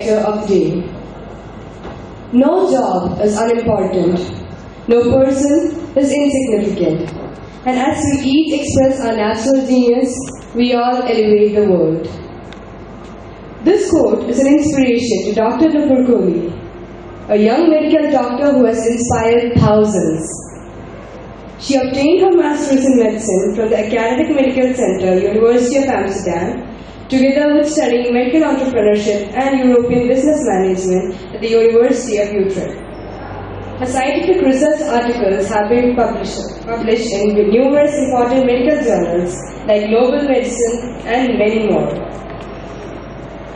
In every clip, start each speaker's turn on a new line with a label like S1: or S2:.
S1: of the day. No job is unimportant. No person is insignificant. And as we each express our natural genius, we all elevate the world. This quote is an inspiration to Dr. Nupur Kohli, a young medical doctor who has inspired thousands. She obtained her master's in medicine from the Academic Medical Center, University of Amsterdam, together with studying medical entrepreneurship and European business management at the University of Utrecht. Her scientific research articles have been published in numerous important medical journals like Global Medicine and many more.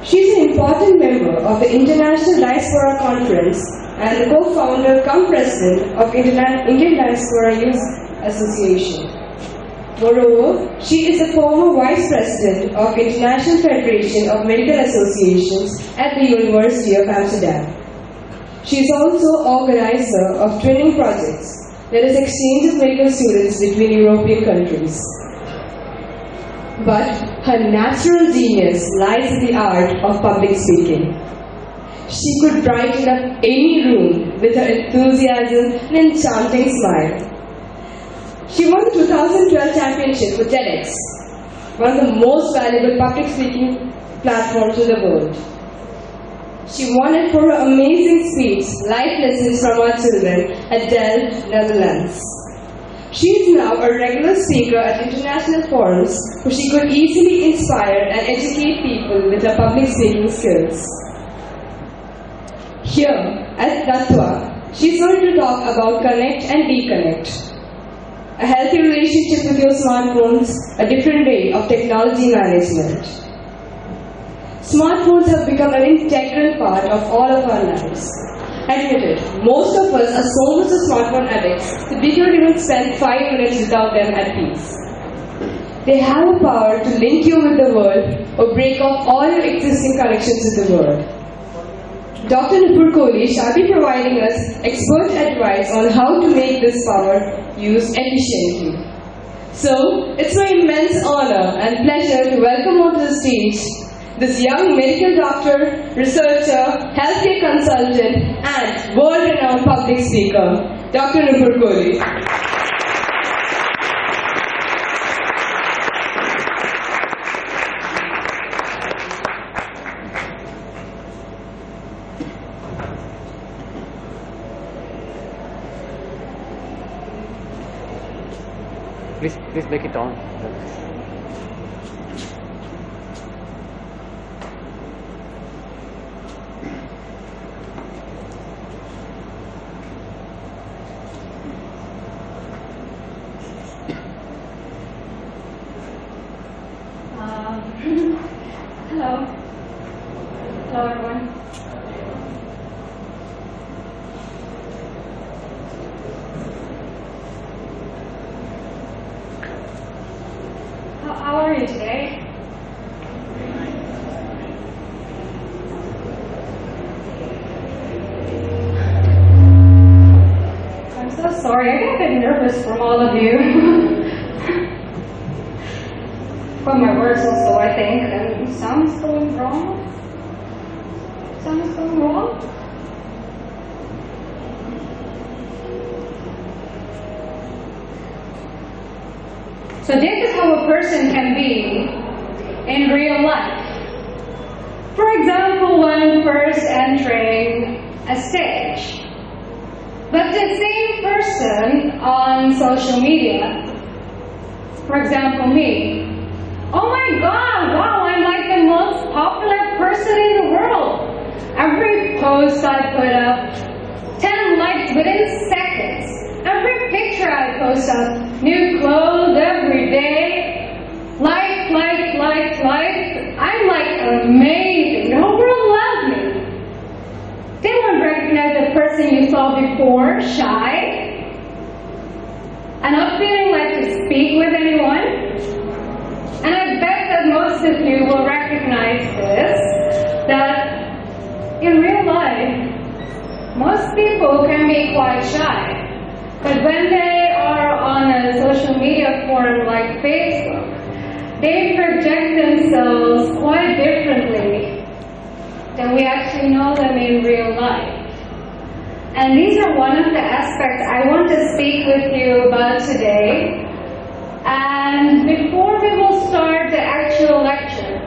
S1: She is an important member of the International Diaspora Conference and the co-founder cum president of Indian Diaspora Youth Association. Moreover, she is the former vice president of International Federation of Medical Associations at the University of Amsterdam. She is also organizer of twinning projects, that is exchange of medical students between European countries. But her natural genius lies in the art of public speaking. She could brighten up any room with her enthusiasm and enchanting smile. She won the 2012 championship for TEDx, one of the most valuable public speaking platforms in the world. She won it for her amazing speech, Life Lessons from Our Children, at Delft, Netherlands. She is now a regular speaker at international forums where she could easily inspire and educate people with her public speaking skills. Here at Tatwa, she is going to talk about connect and deconnect. A healthy relationship with your smartphones, a different way of technology management. Smartphones have become an integral part of all of our lives. Admit it, most of us are so much of smartphone addicts that we cannot even spend 5 minutes without them at peace. They have a power to link you with the world or break off all your existing connections with the world. Dr. Nupur Kohli shall be providing us expert advice on how to make this power used efficiently. So, it's my immense honor and pleasure to welcome onto the stage this young medical doctor, researcher, healthcare consultant, and world-renowned public speaker, Dr. Nupur Kohli.
S2: Please make it on.
S3: Hello. Hello, everyone. How are you today? I'm so sorry. I got a bit nervous from all of you. From my words also, I think. And sounds going wrong? Sounds going wrong? So this is how a person can be in real life. For example, when first entering a stage. But the same person on social media, for example me, oh my god, wow, I'm like the most popular person in the world. Every post I put up, 10 likes within seconds. Every picture I post up, new clothes every day, like. I'm like amazing. The whole world loves me. They won't recognize the person you saw before, shy, and not feeling like to speak with anyone. And I bet that most of you will recognize this, that in real life, most people can be quite shy. But when they are on a social media forum like Facebook, they project themselves quite differently than we actually know them in real life. And these are one of the aspects I want to speak with you about today. And before we will start the actual lecture,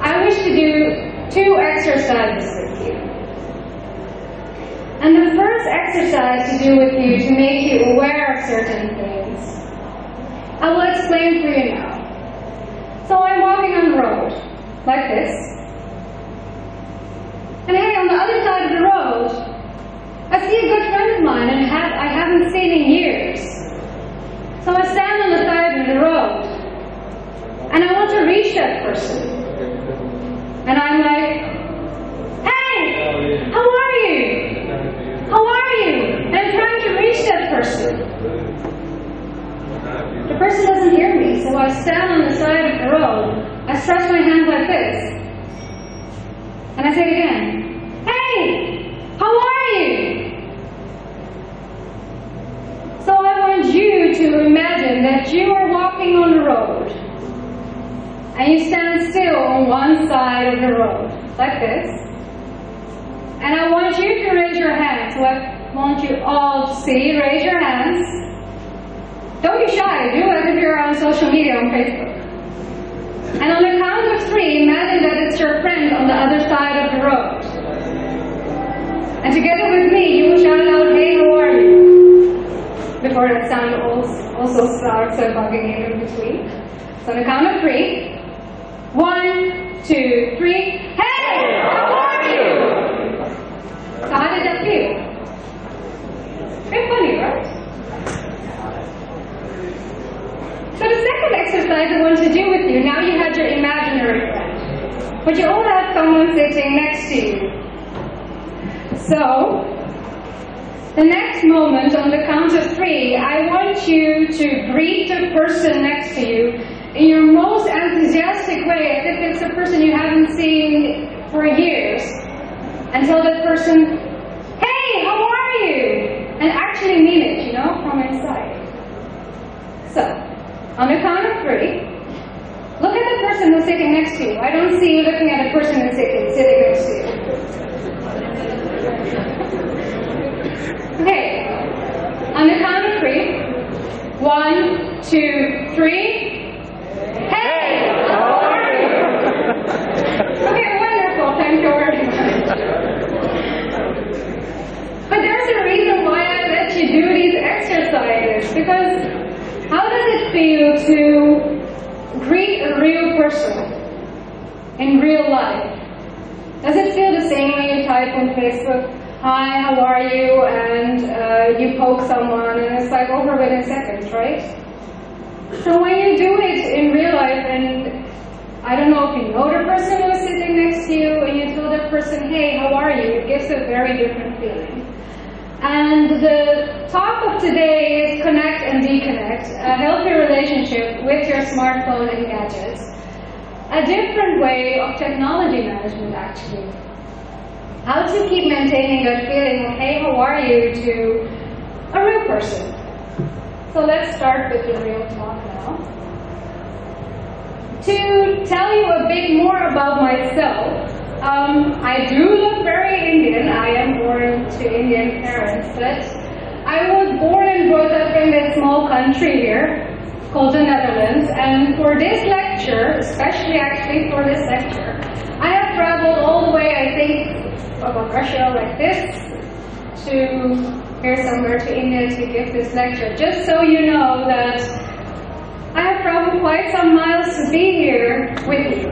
S3: I wish to do 2 exercises with you. And the first exercise to do with you to make you aware of certain things, I will explain for you now. So I'm walking on the road, like this. And hey, on the other side of the road, I see a good friend of mine and I haven't seen in years. So I stand on the side of the road and I want to reach that person. And I'm like, hey, how are you? How are you? And I'm trying to reach that person. The person doesn't hear me, so I stand on the side of the road. I stretch my hand like this. And I say it again. Hey, how are you? So I want you to imagine that you are walking on the road. And you stand still on one side of the road, like this. And I want you to raise your hands. So I want you all to see. Raise your hands. Don't be shy. Do it if you're on social media, on Facebook. And on the count of 3, imagine that it's your friend on the other side of the road. And together with me, you will shout out, hey, how are you? Before that sound also starts bugging you in between. So on the count of 3. 1, 2, 3. Hey, how are you? So how did that feel? Very funny, right? So the second exercise I want to do with you, now you had your imaginary friend, but you all have someone sitting next to you. So, the next moment on the count of 3, I want you to greet the person next to you in your most enthusiastic way, as if it's a person you haven't seen for years, and tell that person, hey, how are you? And actually mean it, you know, from inside. So, on the count of 3, look at the person who's sitting next to you. I don't see you looking at the person who's sitting next to you. Okay, on the count of 3, 1, 2, 3. Hey, how are you? Okay, wonderful. Thank you very much. But there's a reason why I let you do these exercises, because how does it feel to greet a real person in real life? Does it feel the same when you type on Facebook, hi, how are you, and you poke someone and it's like over within seconds, right? So when you do it in real life, and I don't know if you know the person who's sitting next to you, and you tell that person, hey, how are you, it gives a very different feeling. And the talk of today is connect and deconnect, a healthy relationship with your smartphone and gadgets. A different way of technology management, actually. How to keep maintaining that feeling of, hey, how are you, to a real person. So let's start with the real talk now. To tell you a bit more about myself, I do look very Indian. I am born to Indian parents, but I was born and brought up in this small country here called the Netherlands. And for this lecture, especially actually for this lecture, I have traveled all the way, I think, about Russia like this, to here somewhere to India to give this lecture. Just so you know that I have traveled quite some miles to be here with you.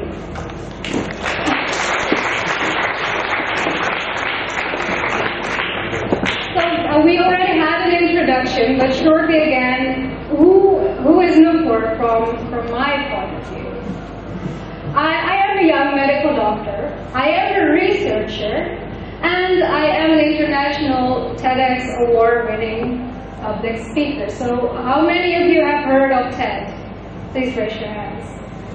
S3: So we already had an introduction, but shortly again, who is Nupur from my point of view? I am a young medical doctor. I am a researcher. And I am an international TEDx award-winning public speaker. So how many of you have heard of TED? Please raise your hands.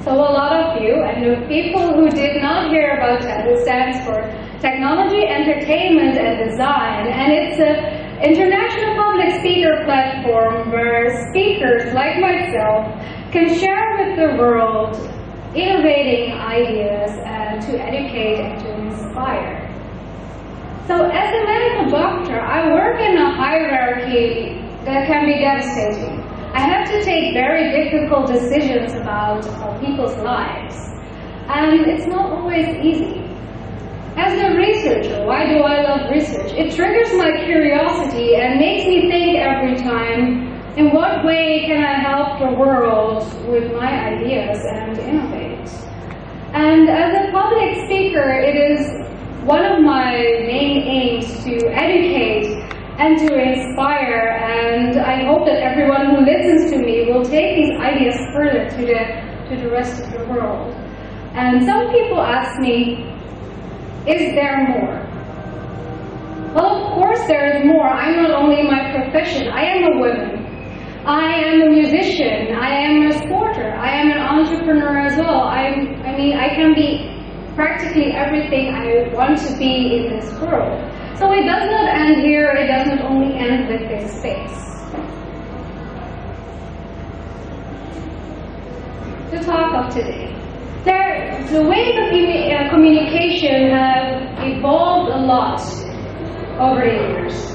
S3: So a lot of you, and the people who did not hear about TED, it stands for Technology, Entertainment, and Design. And it's an international public speaker platform where speakers like myself can share with the world innovating ideas and and to educate and to inspire. So as a medical doctor, I work in a hierarchy that can be devastating. I have to take very difficult decisions about people's lives, and it's not always easy. As a researcher, why do I love research? It triggers my curiosity and makes me think every time, in what way can I help the world with my ideas and innovate? And as a public speaker, it is one of my main aims to educate and to inspire, and I hope that everyone who listens to me will take these ideas further to the rest of the world. And some people ask me, is there more? Well, of course there is more. I'm not only my profession, I am a woman. I am a musician, I am a sporter, I am an entrepreneur as well. I mean, I can be practically everything I want to be in this world. So it does not end here, it does not only end with this space. The talk of today. The ways of communication have evolved a lot over the years.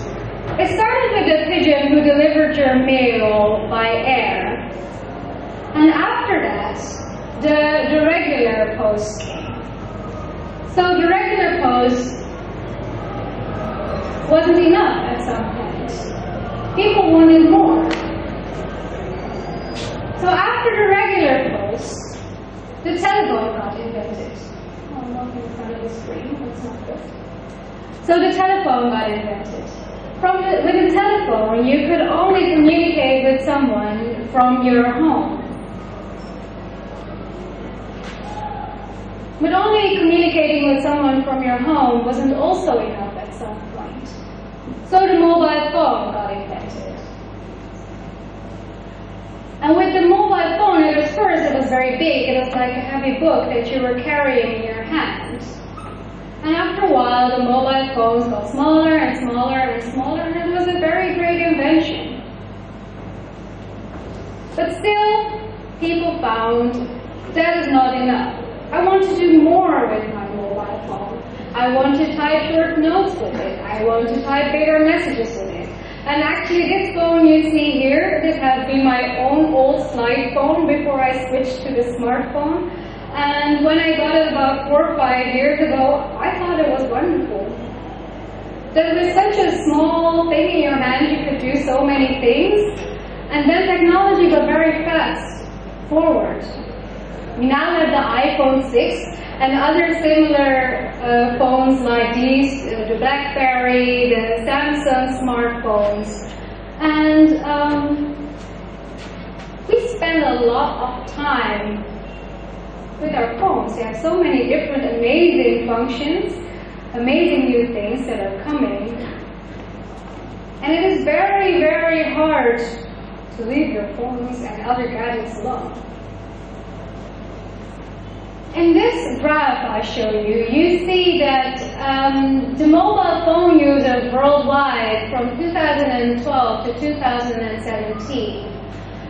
S3: It started with the pigeon who delivered your mail by air. And after that, the regular post came. So the regular post wasn't enough at some point. People wanted more. So after the regular post, the telephone got invented. Oh, I'm walking in front of the screen, that's not good. So the telephone got invented. With the telephone, you could only communicate with someone from your home. But only communicating with someone from your home wasn't also enough at some point. So the mobile phone got invented. And with the mobile phone, it was very big. It was like a heavy book that you were carrying in your hand. And after a while, the mobile phones got smaller and smaller and smaller, and it was a very great invention. But still, people found that is not enough. I want to do more with my mobile phone. I want to type short notes with it. I want to type bigger messages with it. And actually, this phone you see here, this has been my own old slide phone before I switched to the smartphone. And when I got it about 4 or 5 years ago, I thought it was wonderful. That with such a small thing in your hand, you could do so many things. And then technology got very fast forward. We now have the iPhone 6 and other similar phones like these, the BlackBerry, the Samsung smartphones. And we spend a lot of time with our phones. They have so many different amazing functions, amazing new things that are coming. And it is very, very hard to leave your phones and other gadgets alone. In this graph I show you, you see that the mobile phone users worldwide from 2012 to 2017.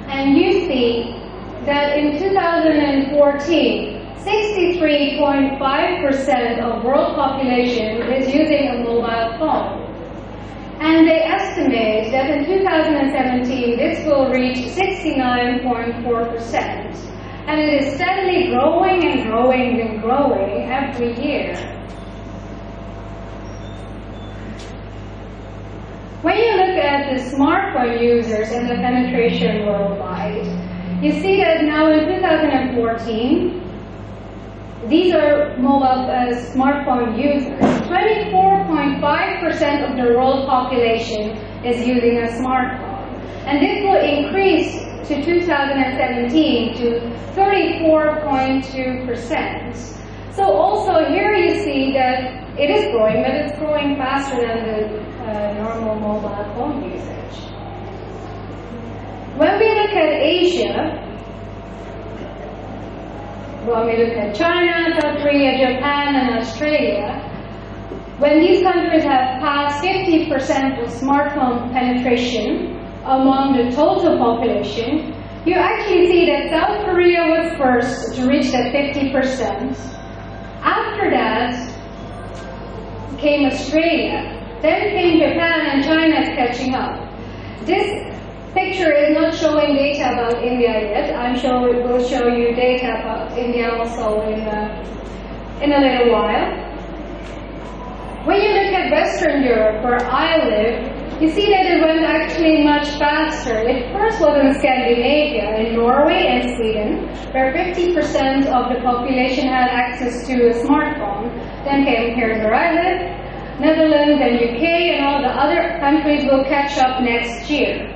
S3: And you see that in 2014, 63.5% of world population is using a mobile phone. And they estimate that in 2017, this will reach 69.4%. And it is steadily growing and growing and growing every year. When you look at the smartphone users and the penetration worldwide, you see that now in 2014, these are mobile smartphone users. 24.5% of the world population is using a smartphone. And this will increase to 2017 to 34.2%. So also here you see that it is growing, but it's growing faster than the normal mobile phone usage. When we look at Asia, when we look at China, South Korea, Japan, and Australia, when these countries have passed 50% of smartphone penetration among the total population, you actually see that South Korea was first to reach that 50%. After after that came Australia. Then came Japan, and China is catching up. This picture is not showing data about India yet. We'll show you data about India also in a little while. When you look at Western Europe, where I live, you see that it went actually much faster. It first was in Scandinavia, in Norway and Sweden, where 50% of the population had access to a smartphone. Then came here where I live, Netherlands and UK, and all the other countries will catch up next year.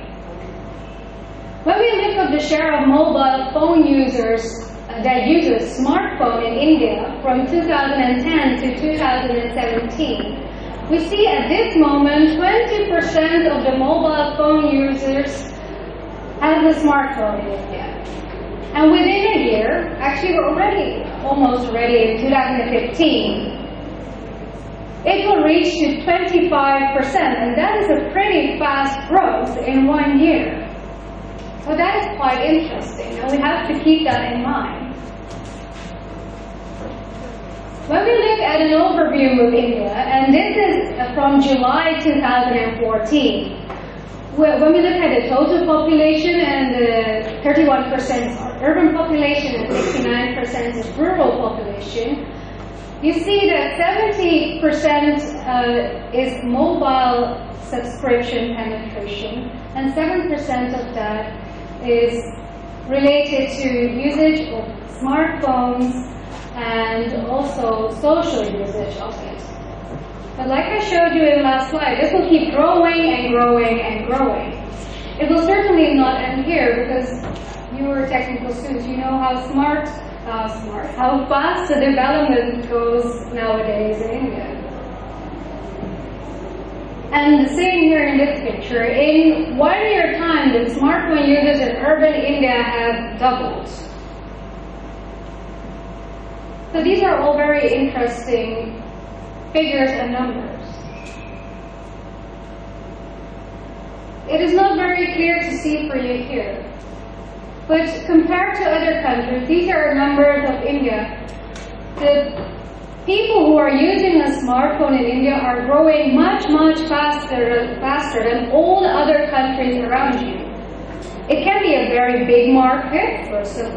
S3: When we look at the share of mobile phone users that use a smartphone in India from 2010 to 2017, we see at this moment 20% of the mobile phone users have a smartphone in India. And within a year, actually we're almost ready in 2015, it will reach to 25%, and that is a pretty fast growth in 1 year. So that is quite interesting, and we have to keep that in mind. When we look at an overview of India, and this is from July 2014, when we look at the total population, and the 31% are urban population and 69% is rural population, you see that 70% is mobile subscription penetration, and 7% of that is related to usage of smartphones and also social usage of it. But like I showed you in last slide, this will keep growing and growing and growing. It will certainly not end here, because you are technical students, you know how how fast the development goes nowadays in India. And the same here in this picture. In 1 year time, the smartphone users in urban India have doubled. So these are all very interesting figures and numbers. It is not very clear to see for you here. But compared to other countries, these are numbers of India. The people who are using a smartphone in India are growing much, much faster than all the other countries around you. It can be a very big market, first of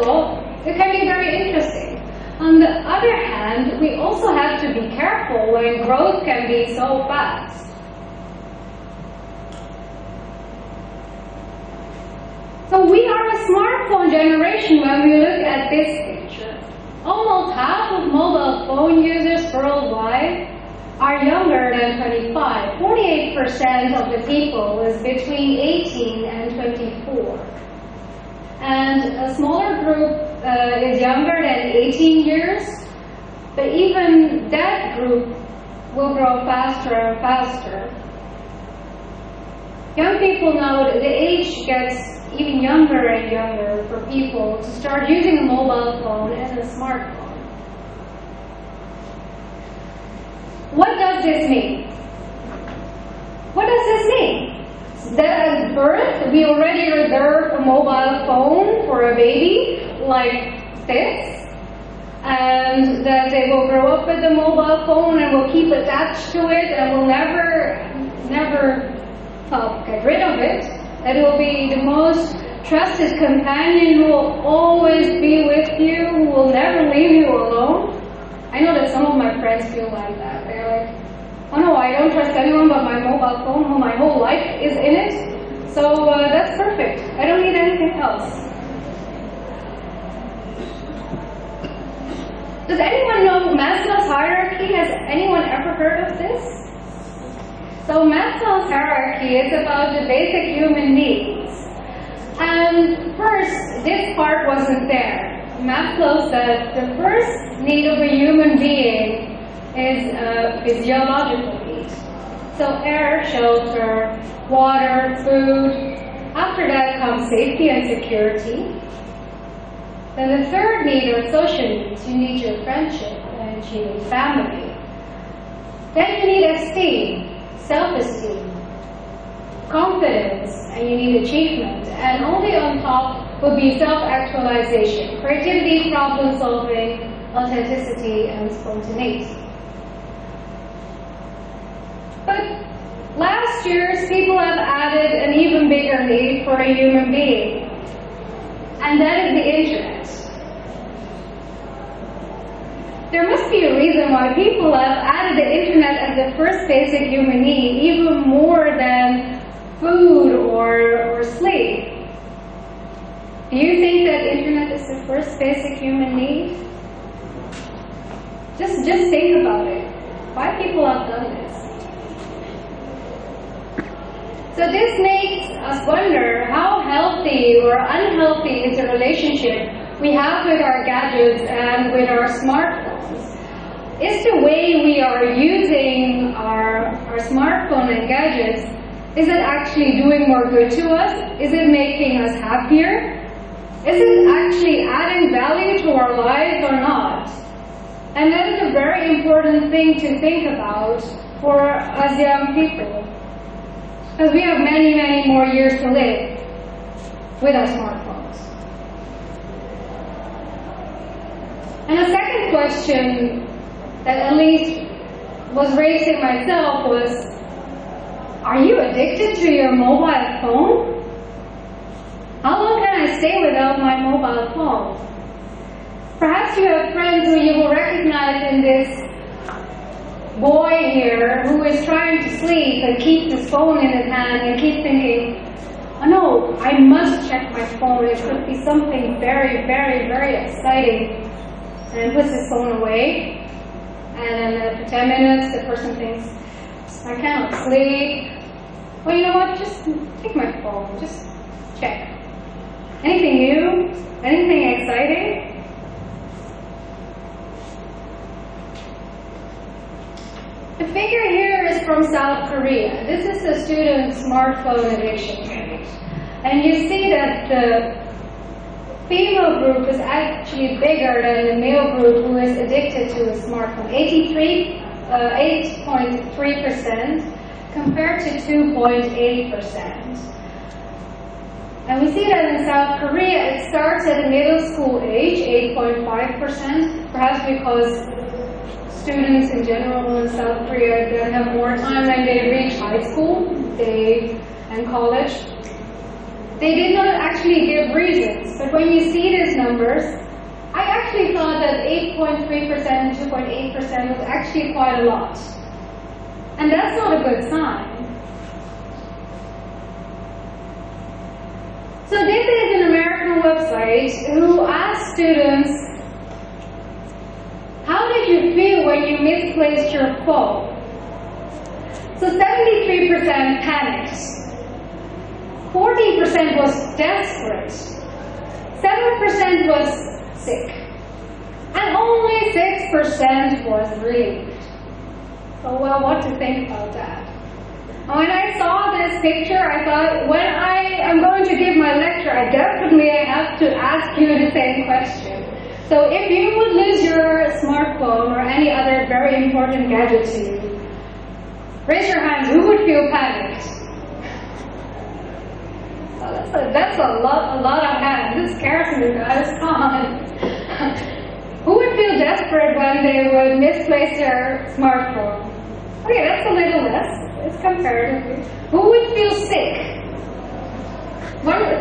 S3: all. It can be very interesting. On the other hand, we also have to be careful when growth can be so fast. So we are a smartphone generation when we look at this picture. Almost half of mobile phone users worldwide are younger than 25. 48% of the people is between 18 and 24. And a smaller group is younger than 18 years, but even that group will grow faster and faster. Young people now, the age gets even younger and younger for people to start using a mobile phone and a smartphone. What does this mean? What does this mean? That at birth, we already reserve a mobile phone for a baby like this, and that they will grow up with a mobile phone and will keep attached to it and will never get rid of it. That it will be the most trusted companion who will always be with you, who will never leave you alone. I know that some of my friends feel like that. They're like, oh no, I don't trust anyone but my mobile phone, who my whole life is in it. So that's perfect. I don't need anything else. Does anyone know Maslow's hierarchy? Has anyone ever heard of this? So Maslow's hierarchy is about the basic human needs. And first, this part wasn't there. Maslow said the first need of a human being is a physiological need. So air, shelter, water, food. After that comes safety and security. Then the third need are social needs. You need your friendship and you need family. Then you need esteem, self-esteem, confidence, and you need achievement. And only on top would be self-actualization, creativity, problem solving, authenticity and spontaneity. But last year, people have added an even bigger need for a human being, and that is the internet. There must be a reason why people have added the internet as the first basic human need, even more than food or sleep. Do you think that internet is the first basic human need? Just think about it. Why people have done this? So this makes us wonder how healthy or unhealthy is the relationship we have with our gadgets and with our smartphones. Is the way we are using our smartphone and gadgets, is it actually doing more good to us? Is it making us happier? Is it actually adding value to our lives or not? And that is a very important thing to think about for us young people, because we have many, many more years to live with our smartphones. And a second question that at least was raised in myself was, are you addicted to your mobile phone? How long can I stay without my mobile phone? Perhaps you have friends who you will recognize in this boy here who is trying to sleep and keeps his phone in his hand and keeps thinking, oh no, I must check my phone. It could be something very, very, very exciting. And puts his phone away. And then after 10 minutes, the person thinks, I cannot sleep. Well, you know what? Just take my phone. Just check. Anything new? Anything exciting? The figure here is from South Korea. This is the student smartphone addiction rate. And you see that the female group is actually bigger than the male group who is addicted to a smartphone. 8.3% compared to 2.8%. And we see that in South Korea it starts at the middle school age, 8.5%, perhaps because students in general in South Korea then have more time when they reach high school and college. They did not actually give reasons, but when you see these numbers, I actually thought that 8.3% and 2.8% was actually quite a lot. And that's not a good sign. So this is an American website who asked students, how did you feel when you misplaced your phone? So 73% panicked. 14% was desperate, 7% was sick, and only 6% was relieved. So, well, what to think about that? And when I saw this picture, I thought, when I am going to give my lecture, I definitely have to ask you the same question. So if you would lose your smartphone or any other very important gadget to you, raise your hands, who would feel panicked? That's a lot of hands. This scares me, guys. Come on. Who would feel desperate when they would misplace their smartphone? Okay, that's a little less. It's comparatively. Who would feel sick?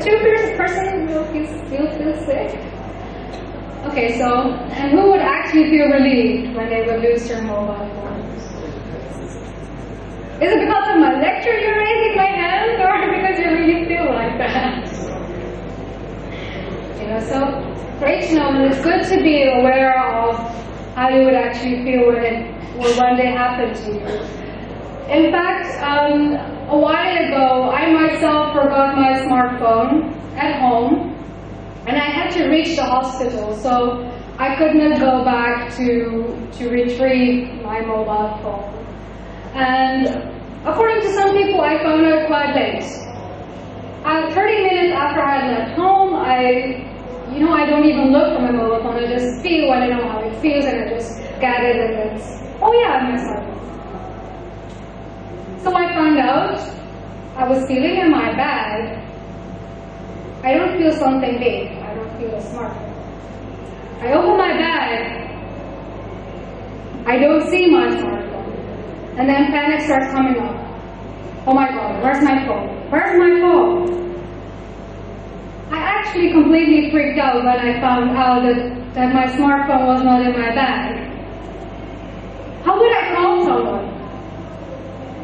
S3: Two person will feel sick. Okay, so, and who would actually feel relieved when they would lose their mobile phones? Is it because of my lecture you're raising my hand, or because you really feel like that? So great to know, and it's good to be aware of how you would actually feel when it will one day happen to you. In fact, a while ago, I myself forgot my smartphone at home, and I had to reach the hospital, so I could not go back to retrieve my mobile phone. And according to some people, I found out quite late. 30 minutes after I left home, I don't even look for my mobile phone. I just feel when I know how it feels, and I just get it, and it's, oh yeah, I missed my phone. So I found out I was feeling in my bag. I don't feel something big. I don't feel a smartphone. I open my bag, I don't see my smartphone. And then panic starts coming up. Oh my God, where's my phone? Where's my phone? I actually completely freaked out when I found out that my smartphone was not in my bag. How would I call someone?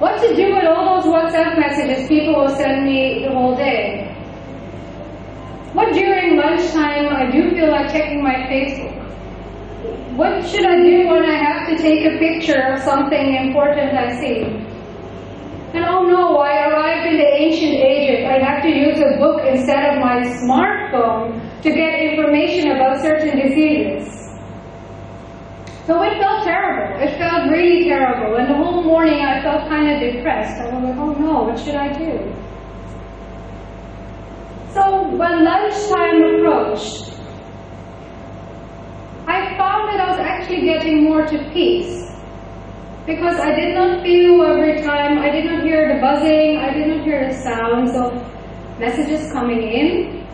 S3: What to do with all those WhatsApp messages people will send me the whole day? What during lunchtime I do feel like checking my Facebook? What should I do when I have to take a picture of something important I see? And oh no, I arrived in the ancient Egypt. I have to use a book instead of my smartphone to get information about certain diseases. So it felt terrible. It felt really terrible. And the whole morning I felt kind of depressed. I was like, oh no, what should I do? So when lunchtime approached, I found that I was actually getting more to peace. Because I did not feel every time, I did not hear the buzzing, I did not hear the sounds of messages coming in.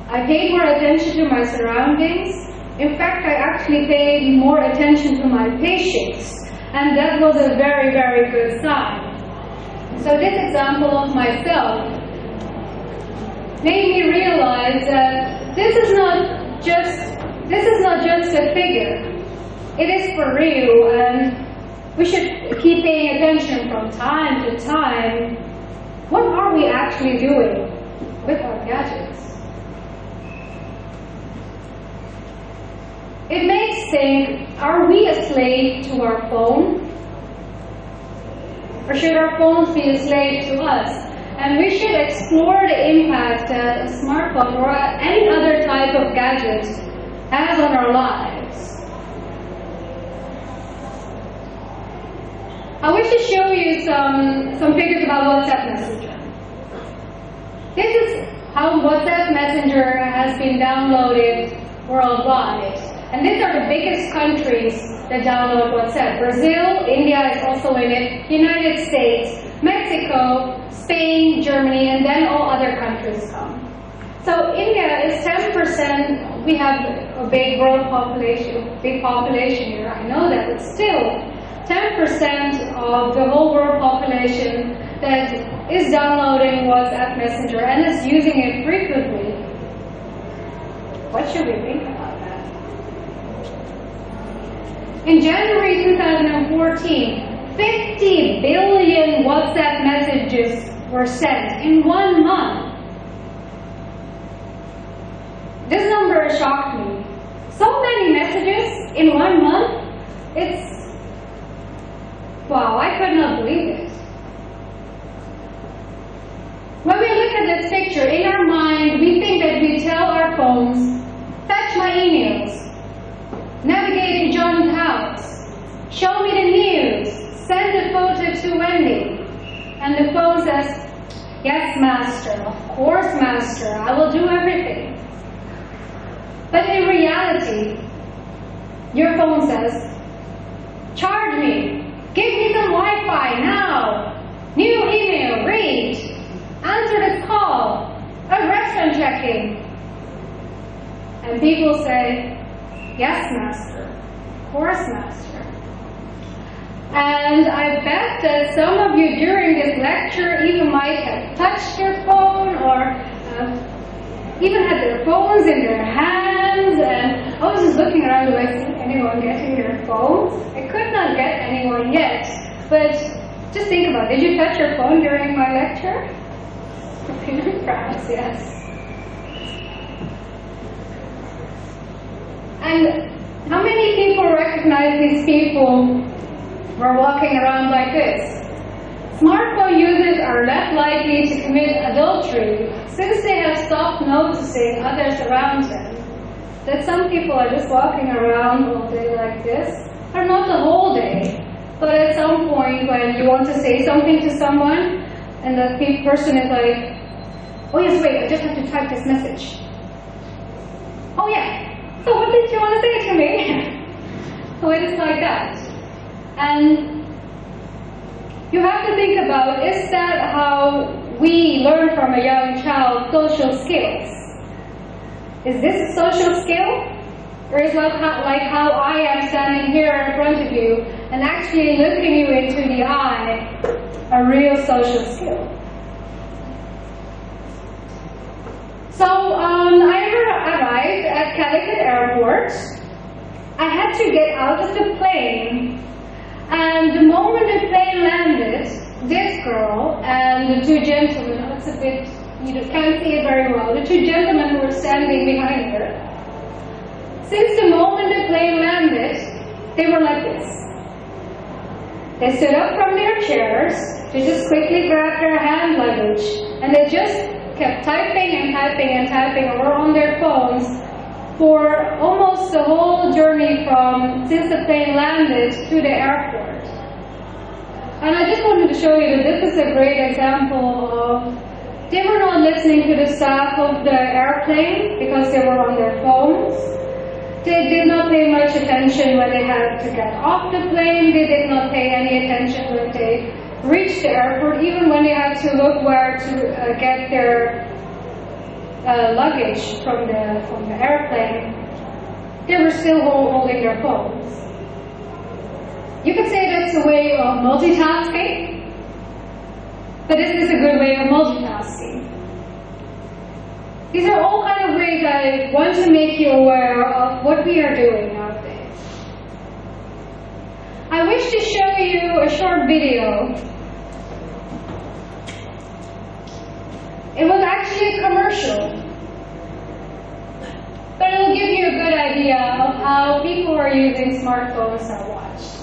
S3: I paid more attention to my surroundings. In fact, I actually paid more attention to my patients, and that was a very, very good sign. So this example of myself made me realize that this is not just a figure. It is for real, and we should keep paying attention from time to time. What are we actually doing with our gadgets? It makes think, are we a slave to our phone? Or should our phones be a slave to us? And we should explore the impact that a smartphone or any other type of gadget has on our lives. I wish to show you some figures about WhatsApp Messenger. This is how WhatsApp Messenger has been downloaded worldwide. And these are the biggest countries that download WhatsApp. Brazil, India is also in it, United States, Mexico, Spain, Germany, and then all other countries come. So India is 10%, we have a big world population, big population here, I know that, but still, 10% of the whole world population that is downloading WhatsApp Messenger and is using it frequently. What should we think about that? In January 2014, 50 billion WhatsApp messages were sent in 1 month. This number shocked me. So many messages in 1 month? Wow, I could not believe it. When we look at this picture, in our mind, we think that we tell our phones, fetch my emails, navigate to John's house, show me the news, send a photo to Wendy. And the phone says, yes, master, of course, master, I will do everything. But in reality, your phone says, charge me, give me some Wi-Fi now, new email, read, answer this call, address checking. And people say, yes, master, of course, master. And I bet that some of you during this lecture even might have touched your phone or even had their phones in their hands. And I was just looking around, do I see anyone getting their phones? I could not get anyone yet. But just think about it. Did you touch your phone during my lecture? Perhaps, yes. And how many people recognize these people who are walking around like this? Smartphone users are less likely to commit adultery since they have stopped noticing others around them. That some people are just walking around all day like this, or not the whole day, but at some point when you want to say something to someone and the person is like, oh yes, wait, I just have to type this message. Oh yeah. So what did you want to say to me? So it is like that. And you have to think about, is that how we learn from a young child social skills? Is this a social skill? Or is like how I am standing here in front of you and actually looking you into the eye, a real social skill. So I arrived at Calicut Airport. I had to get out of the plane, and the moment the plane landed, this girl and the two gentlemen, it's a bit, you can't see it very well, the two gentlemen who were standing behind her, since the moment the plane landed, they were like this. They stood up from their chairs, they just quickly grabbed their hand luggage, and they just kept typing and typing and typing, or were on their phones for almost the whole journey from since the plane landed to the airport. And I just wanted to show you that this is a great example of, they were not listening to the staff of the airplane because they were on their phones. They did not pay much attention when they had to get off the plane. They did not pay any attention when they reached the airport, even when they had to look where to get their luggage from the airplane. They were still holding their phones. You could say that's a way of multitasking, but this is a good way of multitasking. These are all kind of ways I want to make you aware of what we are doing nowadays. I wish to show you a short video. It was actually a commercial, but it will give you a good idea of how people who are using smartphones are watched.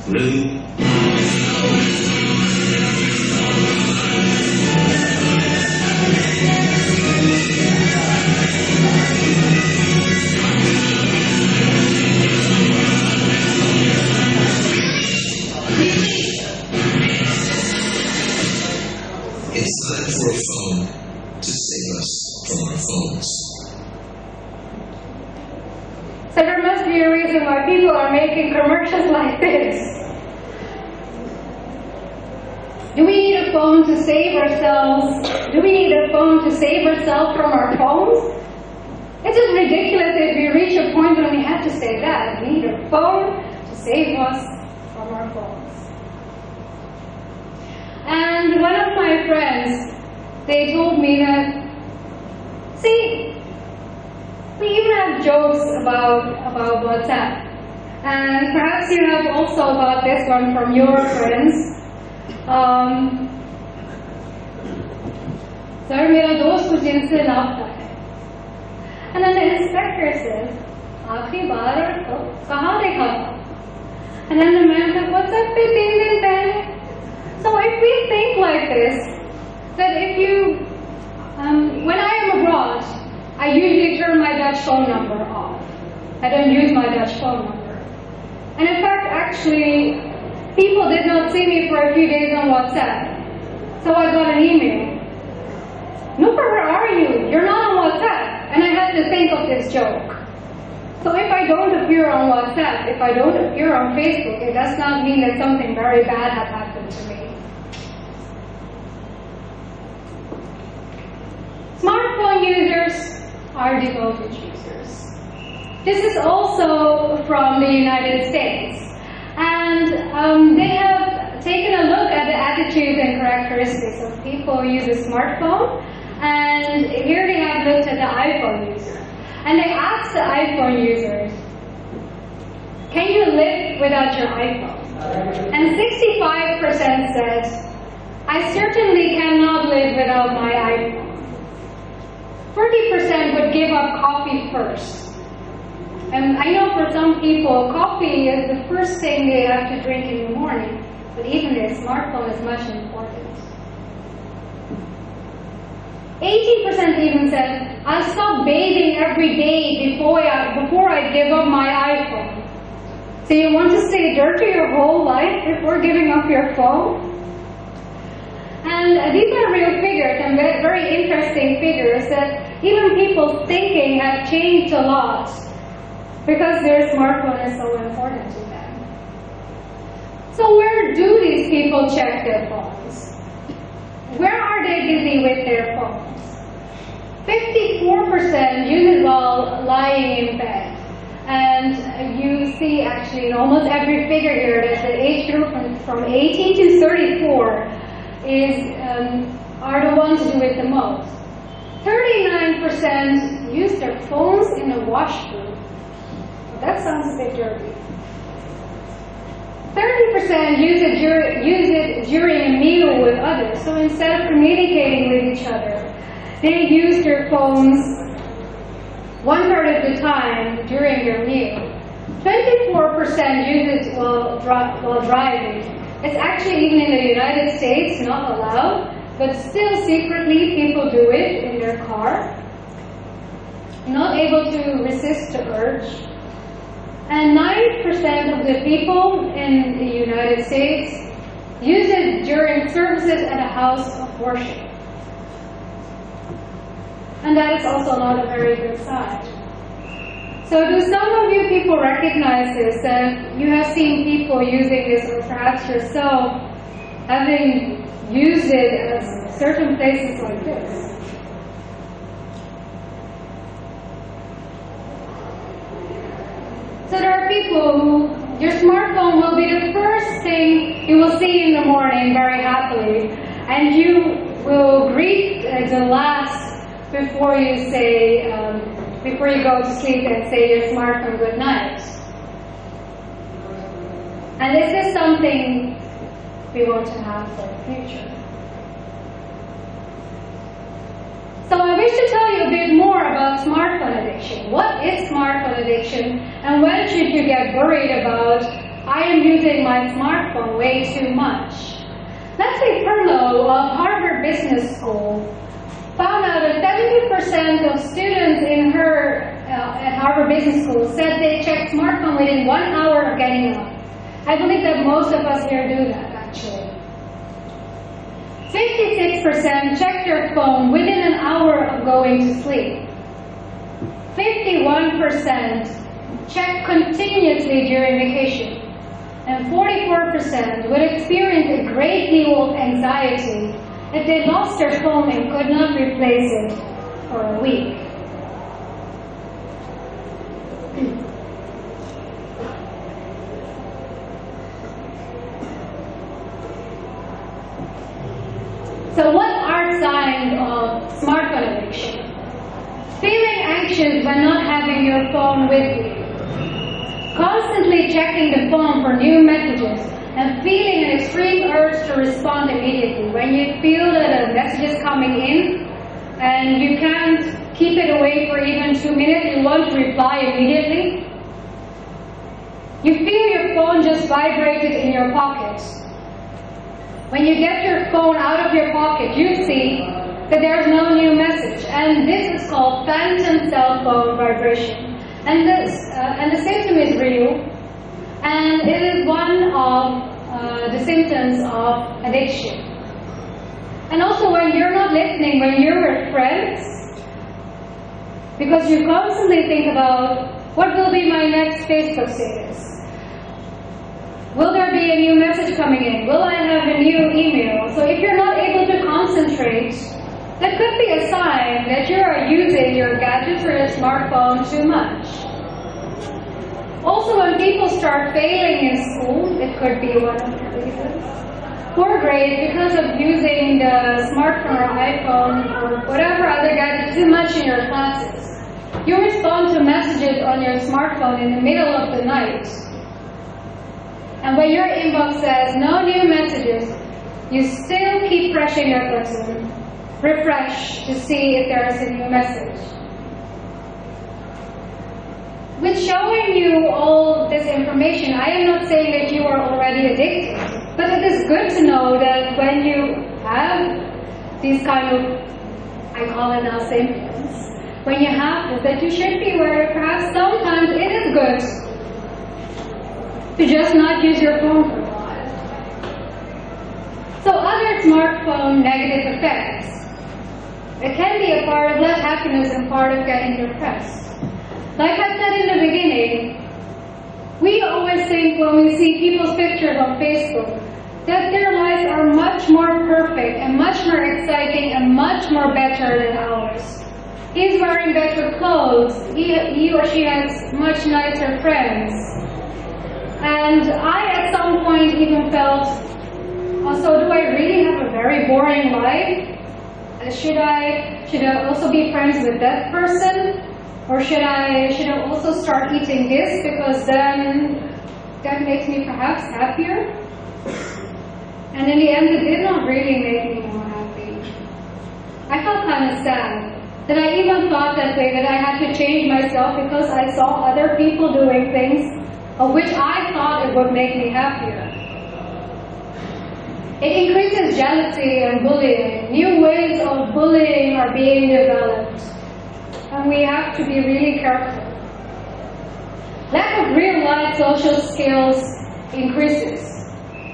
S4: Really? It's time for a phone to save us from our phones.
S3: So there must be a reason why people are making commercials like this. Do we need a phone to save ourselves? Do we need a phone to save ourselves from our phones? It's just ridiculous if we reach a point when we have to say that. We need a phone to save us from our phones. And one of my friends, they told me that, see, we even have jokes about WhatsApp. And perhaps you have also got this one from your friends. Sir, मेरा दोस्त कुछ दिन से लापता है. And then the inspector says, आखिरी बार तो कहाँ देखा था? And then the man said, WhatsApp पे 3 दिन पहले. So if we think like this, that if you, when I am abroad, I usually turn my Dutch phone number off. I don't use my Dutch phone number. And in fact, actually, people did not see me for a few days on WhatsApp. So I got an email. Nupur, where are you? You're not on WhatsApp. And I had to think of this joke. So if I don't appear on WhatsApp, if I don't appear on Facebook, it does not mean that something very bad has happened to me. Smartphone users are devoted users. This is also from the United States. And they have taken a look at the attitudes and characteristics of people who use a smartphone. And here they have looked at the iPhone user. And they asked the iPhone users, can you live without your iPhone? And 65% said, I certainly cannot live without my iPhone. 40% would give up coffee first. And I know for some people, coffee is the first thing they have to drink in the morning, but even their smartphone is much important. 18% even said, I stop bathing every day before I give up my iPhone. So you want to stay dirty your whole life before giving up your phone? And these are real figures and very interesting figures that even people's thinking have changed a lot because their smartphone is so important to them. So where do these people check their phones? Where are they busy with their phones? 54% use it while lying in bed. And you see actually in almost every figure here that the age group from 18 to 34 are the ones who do it the most. 39% use their phones in the washroom. Well, that sounds a bit dirty. 30% use it during a meal with others. So instead of communicating with each other, they use their phones 1/3 of the time during their meal. 24% use it while driving. It's actually even in the United States not allowed, but still secretly people do it in their car. Not able to resist the urge. And 9% of the people in the United States use it during services at a house of worship. And that is also not a very good sign. So do some of you people recognize this, and you have seen people using this, or perhaps yourself having used it at certain places like this? So there are people who, your smartphone will be the first thing you will see in the morning very happily, and you will greet the last before you say, before you go to sleep and say your smartphone good night. And is this something we want to have for the future? So I wish to tell you a bit more about smartphone addiction. What is smartphone addiction, and when should you get worried about, I am using my smartphone way too much? Leslie Perlow of Harvard Business School found out that 70% of students in at Harvard Business School said they checked smartphone within 1 hour of getting up. I believe that most of us here do that, actually. 56% check their phone within an hour of going to sleep. 51% check continuously during vacation. And 44% would experience a great deal of anxiety if they lost their phone and could not replace it for a week. So what are signs of smartphone addiction? Feeling anxious when not having your phone with you. Constantly checking the phone for new messages and feeling an extreme urge to respond immediately. When you feel that a message is coming in and you can't keep it away for even 2 minutes, you want to reply immediately. You feel your phone just vibrated in your pocket. When you get your phone out of your pocket, you see that there's no new message, and this is called phantom cell phone vibration. And the symptom is real, and it is one of the symptoms of addiction. And also when you're not listening, when you're with friends, because you constantly think about what will be my next Facebook status. Will there be a new message coming in? Will I have a new email? So if you're not able to concentrate, that could be a sign that you are using your gadgets or your smartphone too much. Also, when people start failing in school, it could be one of the reasons. Poor grade because of using the smartphone or iPhone or whatever other gadget too much in your classes. You respond to messages on your smartphone in the middle of the night. And when your inbox says no new messages, you still keep pressing that button, refresh to see if there is a new message. With showing you all this information, I am not saying that you are already addicted, but it is good to know that when you have these kind of I call it now sapiens, when you have this, that you should be aware perhaps sometimes it is good to just not use your phone for a while. So other smartphone negative effects. It can be a part of less happiness and part of getting depressed. Like I said in the beginning, we always think when we see people's pictures on Facebook that their lives are much more perfect and much more exciting and much more better than ours. He's wearing better clothes, he or she has much nicer friends. And I at some point even felt, oh, so do I really have a very boring life? Should I also be friends with that person? Or should I also start eating this because then that makes me perhaps happier? And in the end, it did not really make me more happy. I felt kind of sad that I even thought that way, that I had to change myself because I saw other people doing things of which I thought it would make me happier. It increases jealousy and bullying. New ways of bullying are being developed. And we have to be really careful. Lack of real-life social skills increases.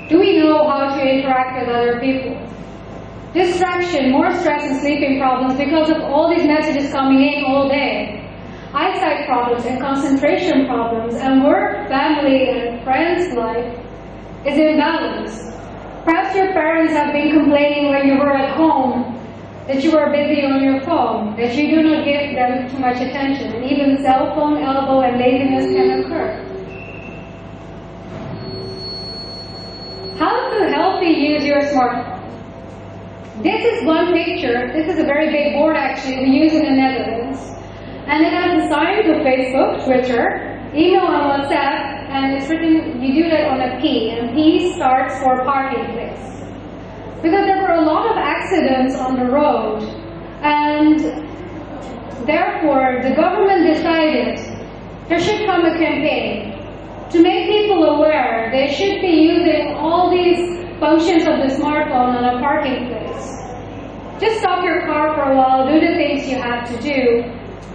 S3: Do we know how to interact with other people? Distraction, more stress and sleeping problems because of all these messages coming in all day. Eyesight problems and concentration problems, and work, family, and friends' life is imbalanced. Perhaps your parents have been complaining when you were at home that you are busy on your phone, that you do not give them too much attention, and even cell phone elbow and laziness can occur. How to healthy use your smartphone. This is one picture. This is a very big board actually we use in the Netherlands. And it has the signs of Facebook, Twitter, email and WhatsApp, and it's written, you do that on a P, and P starts for parking place. Because there were a lot of accidents on the road, and therefore the government decided there should come a campaign to make people aware they should be using all these functions of the smartphone on a parking place. Just stop your car for a while, do the things you have to do,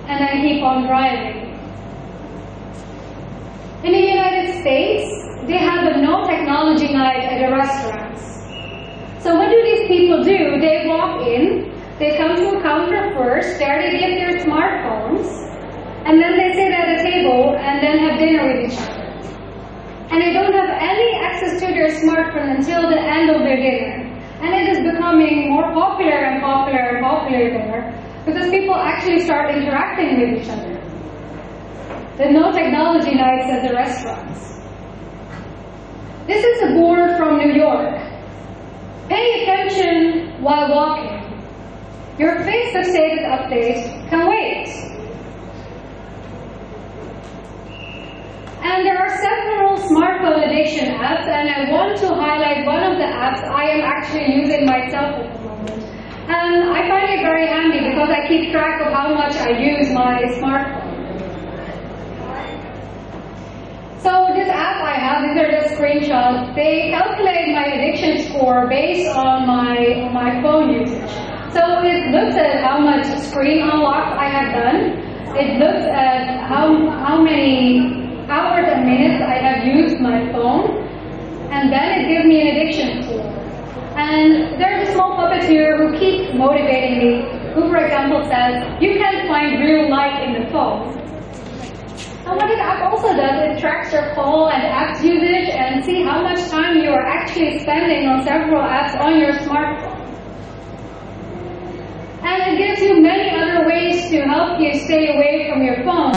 S3: and then keep on driving. In the United States, they have a no technology night at the restaurants. So what do these people do? They walk in, they come to a counter first, there they get their smartphones, and then they sit at a table and then have dinner with each other. And they don't have any access to their smartphone until the end of their dinner. And it is becoming more popular and popular and popular there because people actually start interacting with each other. The no technology nights at the restaurants. This is a board from New York. Pay attention while walking. Your Facebook status update can wait. And there are several smartphone addiction apps, and I want to highlight one of the apps I am actually using myself at the moment. And I find it very handy because I keep track of how much I use my smartphone. So this app I have, these are the screenshots. They calculate my addiction score based on my phone usage. So it looks at how much screen unlocks I have done. It looks at how many hours and minutes I have used my phone, and then it gives me an addiction score. And there's a small puppet here who keeps motivating me, who for example says, you can't find real light in the phone. And what this app also does, it tracks your call and apps usage and see how much time you are actually spending on several apps on your smartphone. And it gives you many other ways to help you stay away from your phone.